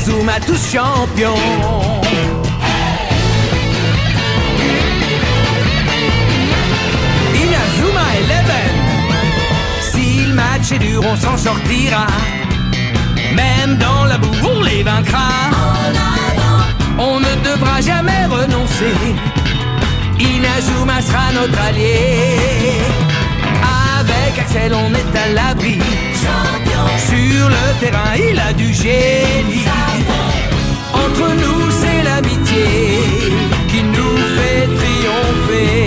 Inazuma tous champions. Inazuma 11. Si le match est dur, on s'en sortira. Même dans la boue, on les vaincra. On ne devra jamais renoncer. Inazuma sera notre allié. Avec Axel, on est à l'abri. Sur le terrain, il a du génie. Entre nous, c'est l'amitié qui nous fait triompher.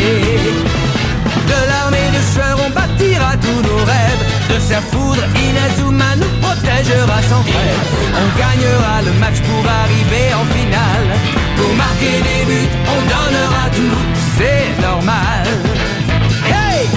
De l'armée de sueur, on bâtira tous nos rêves. De sa foudre, Inazuma nous protégera sans trêve. On gagnera le match pour arriver en finale. Pour marquer des buts, on donnera tout, c'est normal. Hey!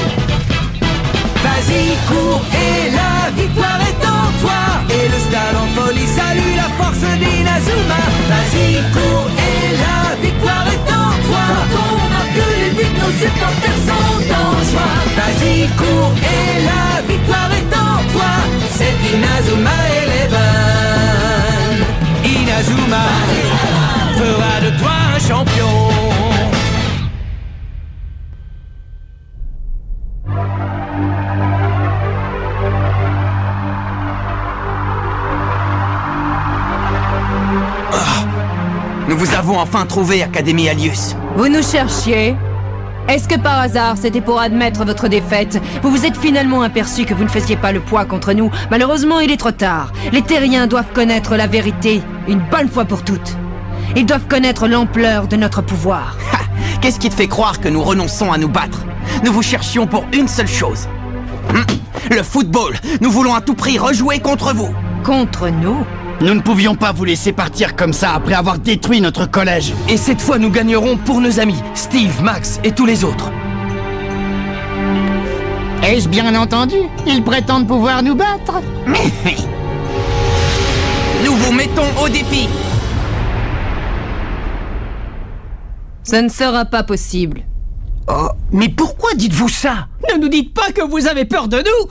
Vas-y, cours et la victoire est en toi. Et le stade en folie salue la force d'Inazuma. Vas-y, cours et la victoire est en toi. Quand on marque les buts, nos supporters sont en joie. Vas-y, cours et la victoire est en toi. C'est Inazuma 11. Inazuma fera de toi un champion. Nous vous avons enfin trouvé, Académie Alius. Vous nous cherchiez? Est-ce que par hasard, c'était pour admettre votre défaite? Vous vous êtes finalement aperçu que vous ne faisiez pas le poids contre nous. Malheureusement, il est trop tard. Les terriens doivent connaître la vérité, une bonne fois pour toutes. Ils doivent connaître l'ampleur de notre pouvoir. Qu'est-ce qui te fait croire que nous renonçons à nous battre? Nous vous cherchions pour une seule chose. Le football. Nous voulons à tout prix rejouer contre vous. Contre nous? Nous ne pouvions pas vous laisser partir comme ça après avoir détruit notre collège. Et cette fois, nous gagnerons pour nos amis, Steve, Max et tous les autres. Ai-je bien entendu? Ils prétendent pouvoir nous battre. Nous vous mettons au défi. Ce ne sera pas possible. Oh, mais pourquoi dites-vous ça? Ne nous dites pas que vous avez peur de nous.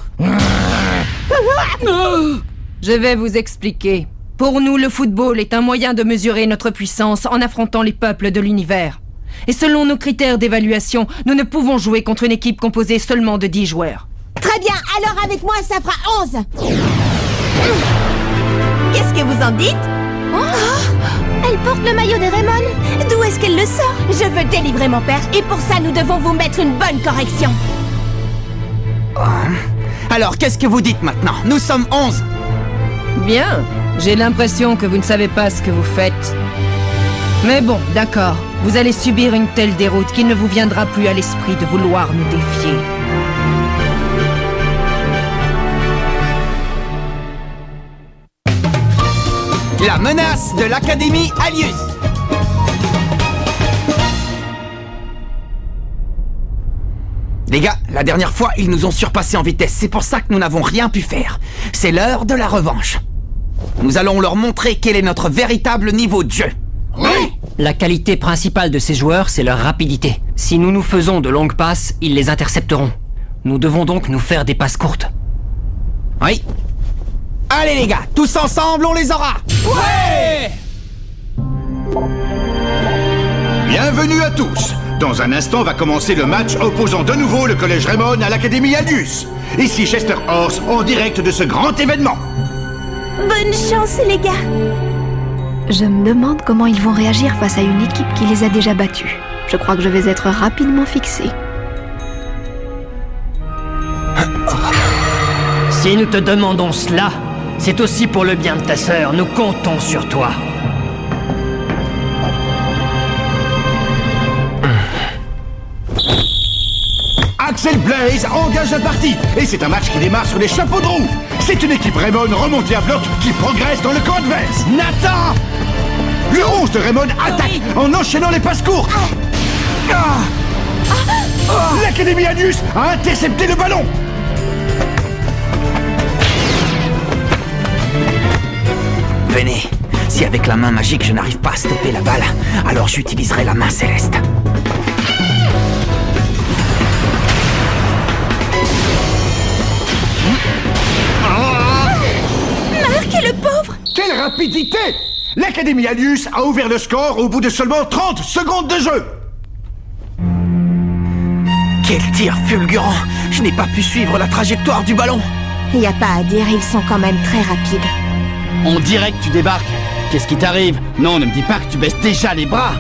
Je vais vous expliquer. Pour nous, le football est un moyen de mesurer notre puissance en affrontant les peuples de l'univers. Et selon nos critères d'évaluation, nous ne pouvons jouer contre une équipe composée seulement de 10 joueurs. Très bien, alors avec moi, ça fera 11. Qu'est-ce que vous en dites? Elle porte le maillot de Raymond. D'où est-ce qu'elle le sort? Je veux délivrer mon père, et pour ça, nous devons vous mettre une bonne correction. Alors, qu'est-ce que vous dites maintenant? Nous sommes 11. Bien, j'ai l'impression que vous ne savez pas ce que vous faites. Mais bon, d'accord, vous allez subir une telle déroute qu'il ne vous viendra plus à l'esprit de vouloir nous défier. La menace de l'Académie Alius. Les gars, la dernière fois, ils nous ont surpassés en vitesse. C'est pour ça que nous n'avons rien pu faire. C'est l'heure de la revanche. Nous allons leur montrer quel est notre véritable niveau de jeu. Oui. La qualité principale de ces joueurs, c'est leur rapidité. Si nous nous faisons de longues passes, ils les intercepteront. Nous devons donc nous faire des passes courtes. Oui. Allez les gars, tous ensemble, on les aura. Ouais! Bienvenue à tous. Dans un instant va commencer le match opposant de nouveau le Collège Raymond à l'Académie Alius. Ici Chester Horse en direct de ce grand événement. Bonne chance, les gars. Je me demande comment ils vont réagir face à une équipe qui les a déjà battus. Je crois que je vais être rapidement fixé. Si nous te demandons cela, c'est aussi pour le bien de ta sœur. Nous comptons sur toi. Axel Blaze engage la partie et c'est un match qui démarre sur les chapeaux de roue. C'est une équipe Raymond remontée à bloc qui progresse dans le camp adverse. Nathan! Le 11 de Raymond attaque en enchaînant les passes courtes. L'Académie Alius a intercepté le ballon. Venez. Si avec la main magique je n'arrive pas à stopper la balle, alors j'utiliserai la main céleste. Marc, le pauvre! Quelle rapidité! L'Académie Alius a ouvert le score au bout de seulement 30 secondes de jeu. Quel tir fulgurant! Je n'ai pas pu suivre la trajectoire du ballon. Y a pas à dire, ils sont quand même très rapides. On dirait que tu débarques. Qu'est-ce qui t'arrive? Non, ne me dis pas que tu baisses déjà les bras.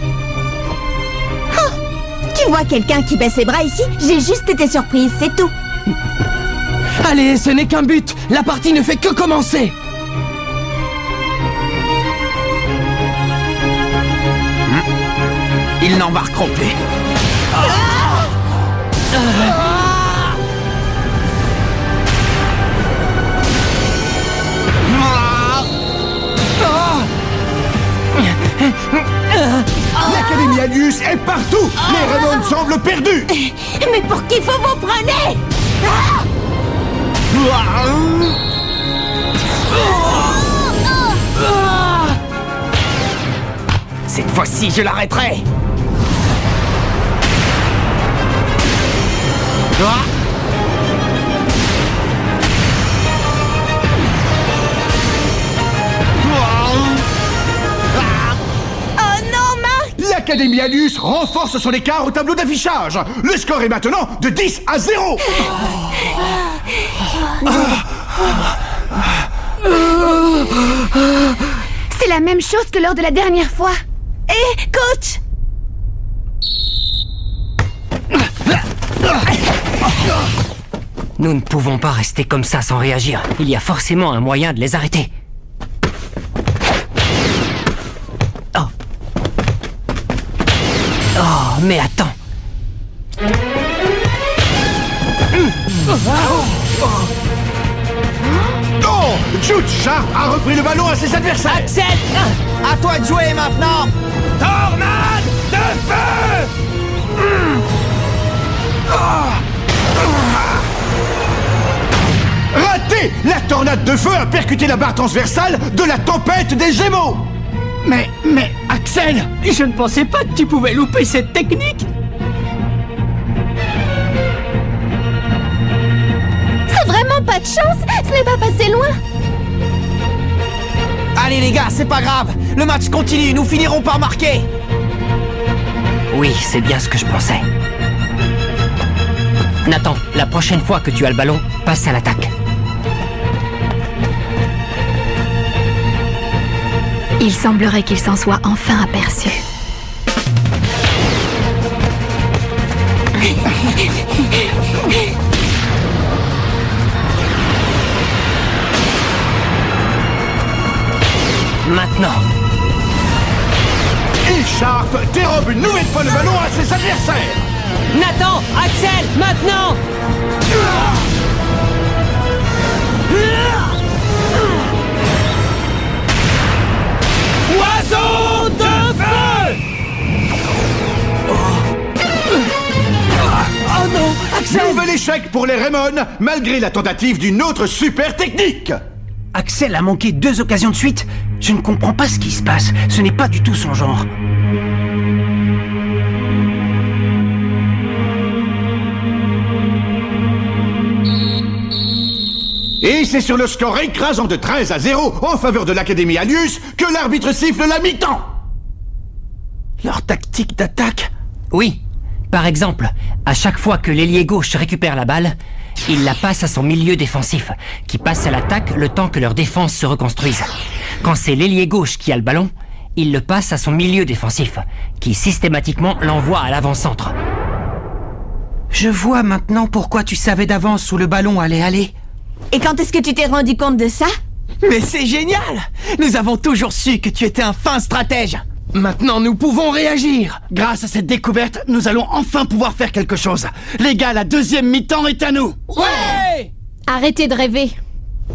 Tu vois quelqu'un qui baisse ses bras ici? J'ai juste été surprise, c'est tout. Allez, ce n'est qu'un but. La partie ne fait que commencer. Ils n'embarqueront plus. L'Académie Alius est partout. Les Raymond semblent perdus. Mais pour qui vous vous prenez? Cette fois-ci, je l'arrêterai. L'Académie Alius renforce son écart au tableau d'affichage. Le score est maintenant de 10 à 0. C'est la même chose que lors de la dernière fois. Hé, coach! Nous ne pouvons pas rester comme ça sans réagir. Il y a forcément un moyen de les arrêter. Oh, mais attends. Oh, Jude Sharp a repris le ballon à ses adversaires. Axel, à toi de jouer maintenant. Tornade de feu. Raté! La tornade de feu a percuté la barre transversale de la tempête des Gémeaux. Mais Axel, je ne pensais pas que tu pouvais louper cette technique. C'est vraiment pas de chance. Ce n'est pas passé loin. Allez les gars, c'est pas grave. Le match continue, nous finirons par marquer. Oui, c'est bien ce que je pensais. Nathan, la prochaine fois que tu as le ballon, passe à l'attaque. Il semblerait qu'il s'en soit enfin aperçu. Maintenant. Et Sharp dérobe une nouvelle fois le ballon à ses adversaires. Nathan, Axel, maintenant. Oiseau de feu. Oh non, Axel. Nouvel échec pour les Raymond, malgré la tentative d'une autre super technique. Axel a manqué 2 occasions de suite. Je ne comprends pas ce qui se passe. Ce n'est pas du tout son genre. Et c'est sur le score écrasant de 13 à 0 en faveur de l'Académie Alius que l'arbitre siffle la mi-temps. Leur tactique d'attaque? Oui. Par exemple, à chaque fois que l'ailier gauche récupère la balle, il la passe à son milieu défensif, qui passe à l'attaque le temps que leur défense se reconstruise. Quand c'est l'ailier gauche qui a le ballon, il le passe à son milieu défensif, qui systématiquement l'envoie à l'avant-centre. Je vois maintenant pourquoi tu savais d'avance où le ballon allait aller. Et quand est-ce que tu t'es rendu compte de ça? Mais c'est génial. Nous avons toujours su que tu étais un fin stratège. Maintenant, nous pouvons réagir. Grâce à cette découverte, nous allons enfin pouvoir faire quelque chose. Les gars, la deuxième mi-temps est à nous. Ouais! Arrêtez de rêver.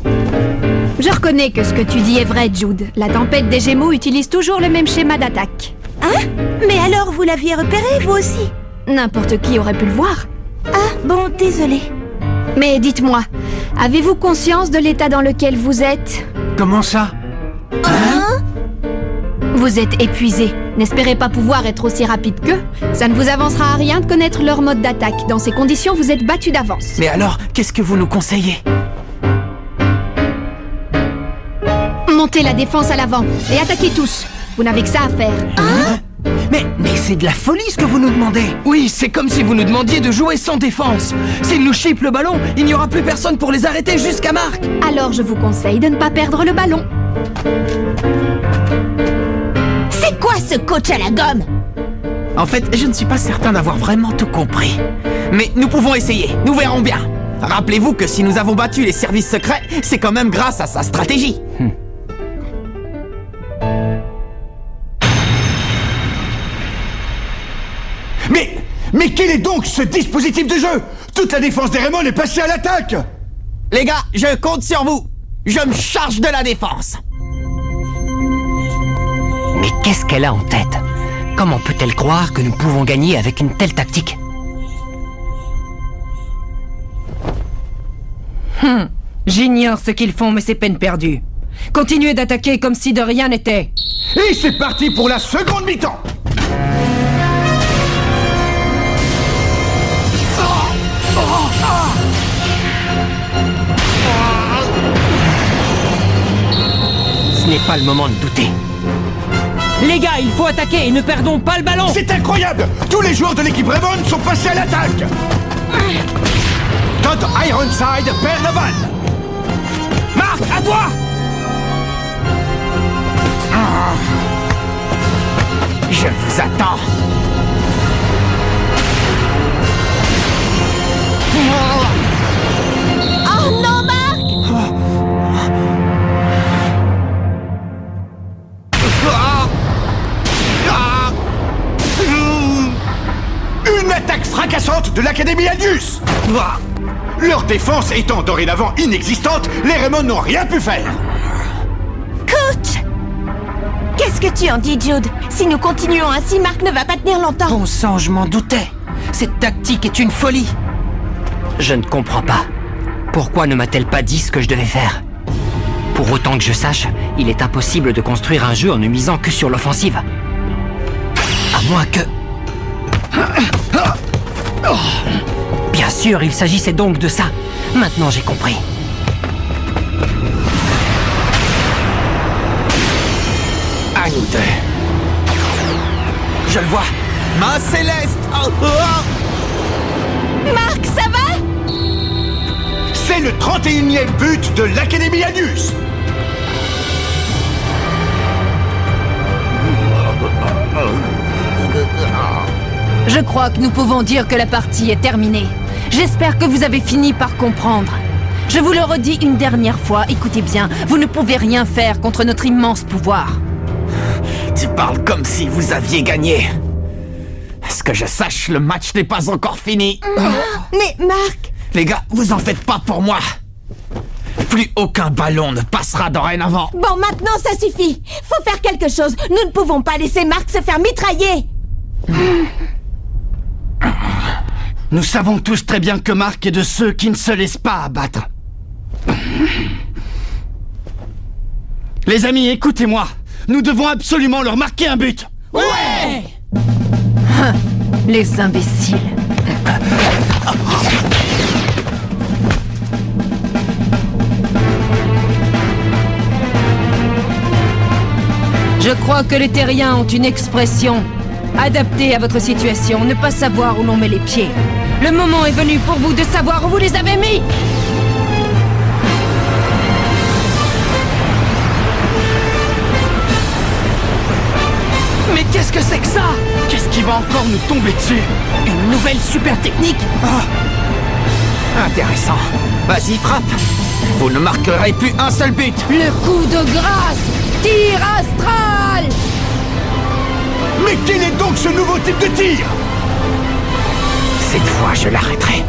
Je reconnais que ce que tu dis est vrai, Jude. La tempête des Gémeaux utilise toujours le même schéma d'attaque. Hein? Mais alors, vous l'aviez repéré, vous aussi? N'importe qui aurait pu le voir. Ah, bon, désolé. Mais dites-moi, avez-vous conscience de l'état dans lequel vous êtes? Comment ça? Hein? Vous êtes épuisé. N'espérez pas pouvoir être aussi rapide qu'eux. Ça ne vous avancera à rien de connaître leur mode d'attaque. Dans ces conditions, vous êtes battu d'avance. Mais alors, qu'est-ce que vous nous conseillez? Mon Montez la défense à l'avant et attaquez tous. Vous n'avez que ça à faire. Mais c'est de la folie ce que vous nous demandez. Oui, c'est comme si vous nous demandiez de jouer sans défense. S'ils nous chippent le ballon, il n'y aura plus personne pour les arrêter jusqu'à Marc. Alors je vous conseille de ne pas perdre le ballon. C'est quoi ce coach à la gomme? En fait, je ne suis pas certain d'avoir vraiment tout compris. Mais nous pouvons essayer, nous verrons bien. Rappelez-vous que si nous avons battu les services secrets, c'est quand même grâce à sa stratégie. Mais quel est donc ce dispositif de jeu? Toute la défense des Raymond est passée à l'attaque. Les gars, je compte sur vous. Je me charge de la défense. Mais qu'est-ce qu'elle a en tête? Comment peut-elle croire que nous pouvons gagner avec une telle tactique? J'ignore ce qu'ils font, mais c'est peine perdue. Continuez d'attaquer comme si de rien n'était. Et c'est parti pour la seconde mi-temps. Ce n'est pas le moment de douter. Les gars, il faut attaquer et ne perdons pas le ballon. C'est incroyable. Tous les joueurs de l'équipe Raymond sont passés à l'attaque. Todd Ironside perd la balle. Marc, à toi. Je vous attends. Oh non, Marc! Une attaque fracassante de l'Académie Aldius. Leur défense étant dorénavant inexistante, les Raymond n'ont rien pu faire. Coach! Qu'est-ce que tu en dis, Jude? Si nous continuons ainsi, Marc ne va pas tenir longtemps. Bon sang, je m'en doutais. Cette tactique est une folie. Je ne comprends pas. Pourquoi ne m'a-t-elle pas dit ce que je devais faire? Pour autant que je sache, il est impossible de construire un jeu en ne misant que sur l'offensive. À moins que... Bien sûr, il s'agissait donc de ça. Maintenant, j'ai compris. À nous deux. Je le vois. Main céleste. Marc, ça va? C'est le 31e but de l'Académie Aldius. Je crois que nous pouvons dire que la partie est terminée. J'espère que vous avez fini par comprendre. Je vous le redis une dernière fois, écoutez bien, vous ne pouvez rien faire contre notre immense pouvoir. Tu parles comme si vous aviez gagné. À ce que je sache, le match n'est pas encore fini. Mais Marc... Les gars, vous en faites pas pour moi. Plus aucun ballon ne passera dorénavant. Bon, maintenant ça suffit. Faut faire quelque chose. Nous ne pouvons pas laisser Marc se faire mitrailler. Nous savons tous très bien que Marc est de ceux qui ne se laissent pas abattre. Les amis, écoutez-moi. Nous devons absolument leur marquer un but. Ouais! Les imbéciles. Je crois que les terriens ont une expression adaptée à votre situation, ne pas savoir où l'on met les pieds. Le moment est venu pour vous de savoir où vous les avez mis. Mais qu'est-ce que c'est que ça? Qu'est-ce qui va encore nous tomber dessus? Une nouvelle super technique? Intéressant. Vas-y, frappe. Vous ne marquerez plus un seul but. Le coup de grâce! Tir astral! Mais quel est donc ce nouveau type de tir? Cette fois, je l'arrêterai.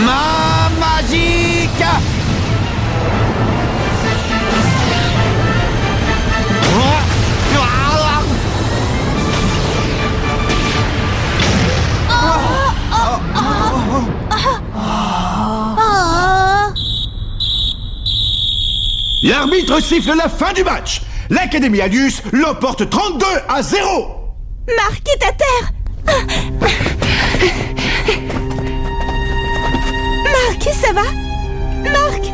Ma magique! L'arbitre siffle la fin du match. L'Académie Aldius l'emporte 32-0. Marc est à terre. Marc, Ça va? Marc?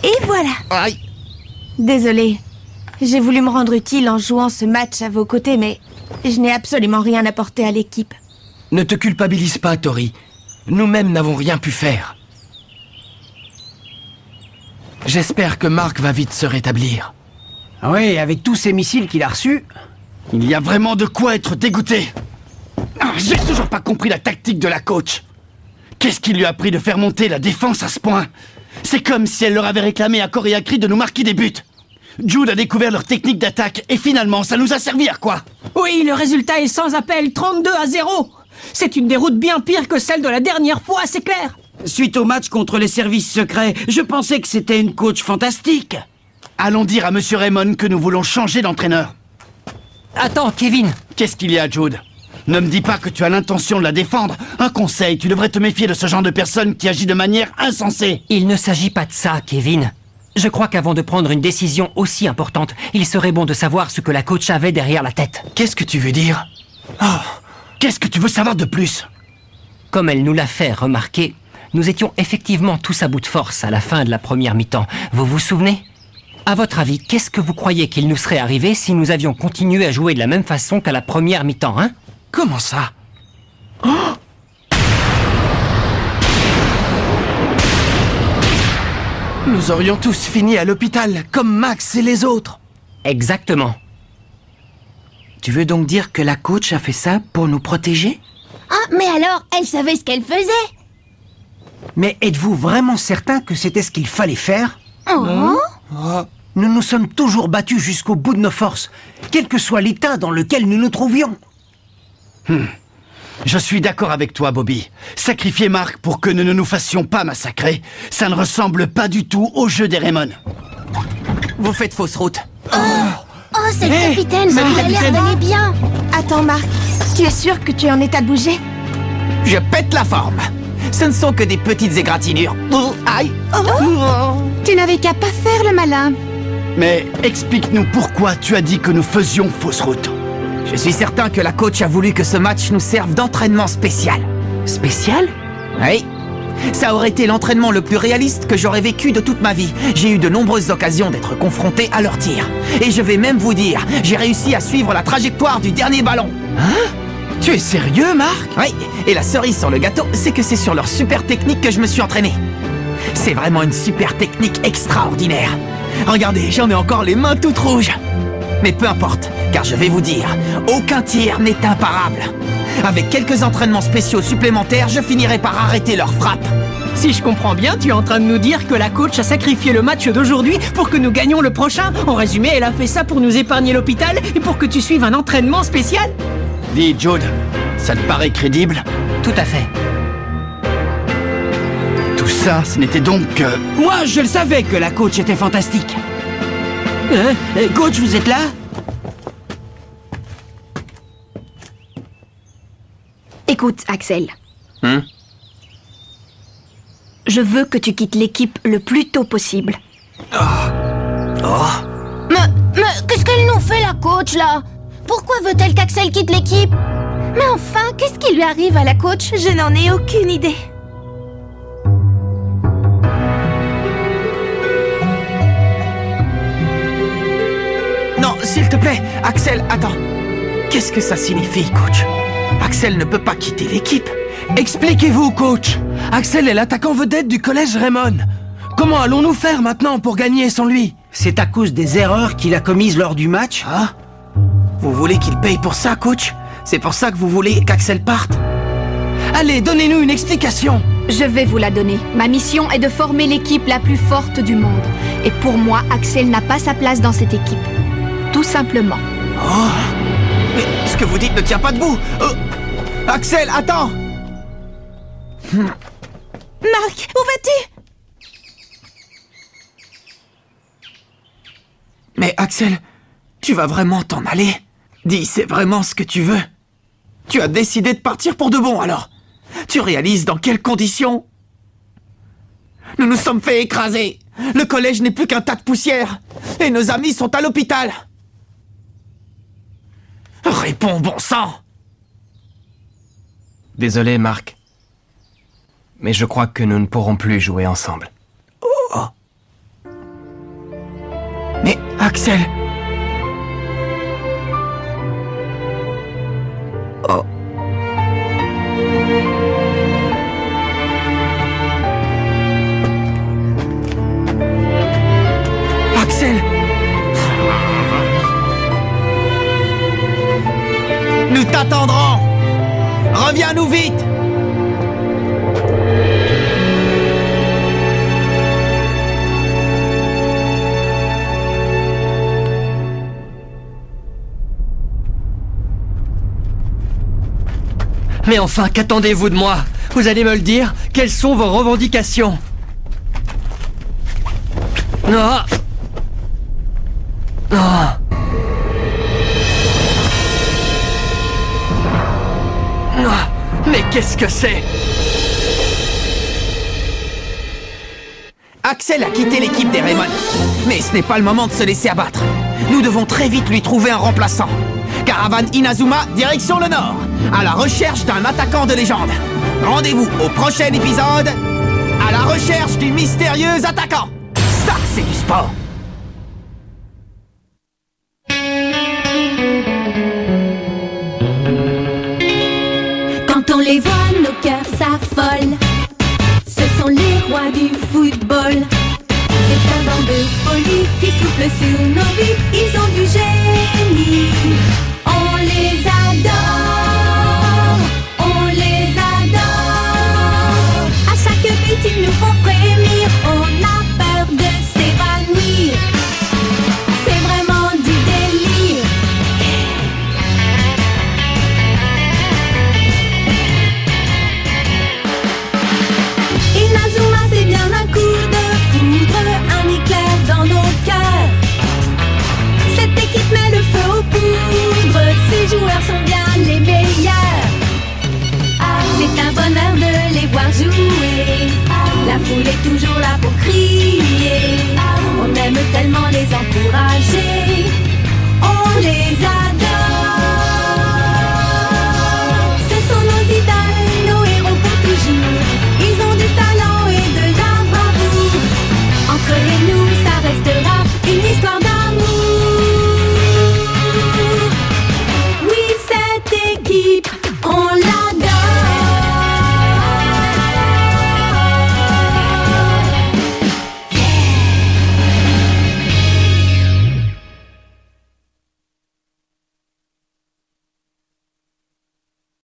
Et voilà. Aïe. Désolée. J'ai voulu me rendre utile en jouant ce match à vos côtés, mais je n'ai absolument rien apporté à l'équipe. Ne te culpabilise pas, Tori. Nous-mêmes n'avons rien pu faire. J'espère que Mark va vite se rétablir. Oui, avec tous ces missiles qu'il a reçus. Il y a vraiment de quoi être dégoûté. J'ai toujours pas compris la tactique de la coach. Qu'est-ce qui lui a pris de faire monter la défense à ce point? C'est comme si elle leur avait réclamé à corps et à cri de nous marquer des buts. Jude a découvert leur technique d'attaque et finalement, ça nous a servi à quoi? Oui, le résultat est sans appel, 32-0. C'est une déroute bien pire que celle de la dernière fois, c'est clair. Suite au match contre les services secrets, je pensais que c'était une coach fantastique. Allons dire à Monsieur Raymond que nous voulons changer d'entraîneur. Attends, Kevin. Qu'est-ce qu'il y a, Jude? Ne me dis pas que tu as l'intention de la défendre. Un conseil, tu devrais te méfier de ce genre de personne qui agit de manière insensée. Il ne s'agit pas de ça, Kevin. Je crois qu'avant de prendre une décision aussi importante, il serait bon de savoir ce que la coach avait derrière la tête. Qu'est-ce que tu veux dire? Oh, qu'est-ce que tu veux savoir de plus? Comme elle nous l'a fait remarquer, nous étions effectivement tous à bout de force à la fin de la première mi-temps. Vous vous souvenez? À votre avis, qu'est-ce que vous croyez qu'il nous serait arrivé si nous avions continué à jouer de la même façon qu'à la première mi-temps, hein? Comment ça? Oh! Nous aurions tous fini à l'hôpital, comme Max et les autres. Exactement. Tu veux donc dire que la coach a fait ça pour nous protéger? Ah, mais alors, elle savait ce qu'elle faisait. Mais êtes-vous vraiment certain que c'était ce qu'il fallait faire? Oh. Nous nous sommes toujours battus jusqu'au bout de nos forces, quel que soit l'état dans lequel nous nous trouvions. Je suis d'accord avec toi, Bobby. Sacrifier Mark pour que nous ne nous fassions pas massacrer, ça ne ressemble pas du tout au jeu des Raymond. Vous faites fausse route. Oh, c'est le capitaine. Il a l'air d'aller bien. Attends, Marc. Tu es sûr que tu es en état de bouger? Je pète la forme. Ce ne sont que des petites égratignures. Aïe. Tu n'avais qu'à pas faire le malin. Mais explique-nous pourquoi tu as dit que nous faisions fausse route. Je suis certain que la coach a voulu que ce match nous serve d'entraînement spécial. Spécial? Oui. Ça aurait été l'entraînement le plus réaliste que j'aurais vécu de toute ma vie. J'ai eu de nombreuses occasions d'être confronté à leurs tirs. Et je vais même vous dire, j'ai réussi à suivre la trajectoire du dernier ballon. Hein? Tu es sérieux, Marc? Oui, et la cerise sur le gâteau, c'est que c'est sur leur super technique que je me suis entraîné. C'est vraiment une super technique extraordinaire. Regardez, j'en ai encore les mains toutes rouges. Mais peu importe, car je vais vous dire, aucun tir n'est imparable. Avec quelques entraînements spéciaux supplémentaires, je finirai par arrêter leur frappe. Si je comprends bien, tu es en train de nous dire que la coach a sacrifié le match d'aujourd'hui pour que nous gagnions le prochain. En résumé, elle a fait ça pour nous épargner l'hôpital et pour que tu suives un entraînement spécial. Dis, Jude, ça te paraît crédible? Tout à fait. Tout ça, ce n'était donc que... Moi, je le savais que la coach était fantastique. Coach, vous êtes là? Écoute, Axel. Je veux que tu quittes l'équipe le plus tôt possible. Mais qu'est-ce qu'elle nous fait, la coach, là? Pourquoi veut-elle qu'Axel quitte l'équipe? Mais enfin, qu'est-ce qui lui arrive à la coach? Je n'en ai aucune idée. Non, s'il te plaît, Axel, attends. Qu'est-ce que ça signifie, coach? Axel ne peut pas quitter l'équipe. Expliquez-vous, coach. Axel est l'attaquant vedette du collège Raymond. Comment allons-nous faire maintenant pour gagner sans lui? C'est à cause des erreurs qu'il a commises lors du match? Hein? Vous voulez qu'il paye pour ça, coach? C'est pour ça que vous voulez qu'Axel parte? Allez, donnez-nous une explication. Je vais vous la donner. Ma mission est de former l'équipe la plus forte du monde. Et pour moi, Axel n'a pas sa place dans cette équipe. Tout simplement. Oh! Mais ce que vous dites ne tient pas debout! Axel, attends! Marc, où vas-tu? Mais Axel, tu vas vraiment t'en aller? Dis, c'est vraiment ce que tu veux? Tu as décidé de partir pour de bon, alors? Tu réalises dans quelles conditions? Nous nous sommes fait écraser. Le collège n'est plus qu'un tas de poussière. Et nos amis sont à l'hôpital. Réponds, bon sang! Désolé, Marc. Mais je crois que nous ne pourrons plus jouer ensemble. Oh! Mais Axel... Oh... Axel! Nous t'attendrons! Reviens-nous vite! Mais enfin, qu'attendez-vous de moi? Vous allez me le dire? Quelles sont vos revendications? Non. Non. Mais qu'est-ce que c'est? Axel a quitté l'équipe des Raymond. Mais ce n'est pas le moment de se laisser abattre. Nous devons très vite lui trouver un remplaçant. Caravane Inazuma, direction le nord, à la recherche d'un attaquant de légende. Rendez-vous au prochain épisode, à la recherche du mystérieux attaquant. Ça, c'est du sport. Quand on les voit, nos cœurs s'affolent. Ce sont les rois du football. C'est un vent de folie qui souffle sur nos vies. Ils ont du génie.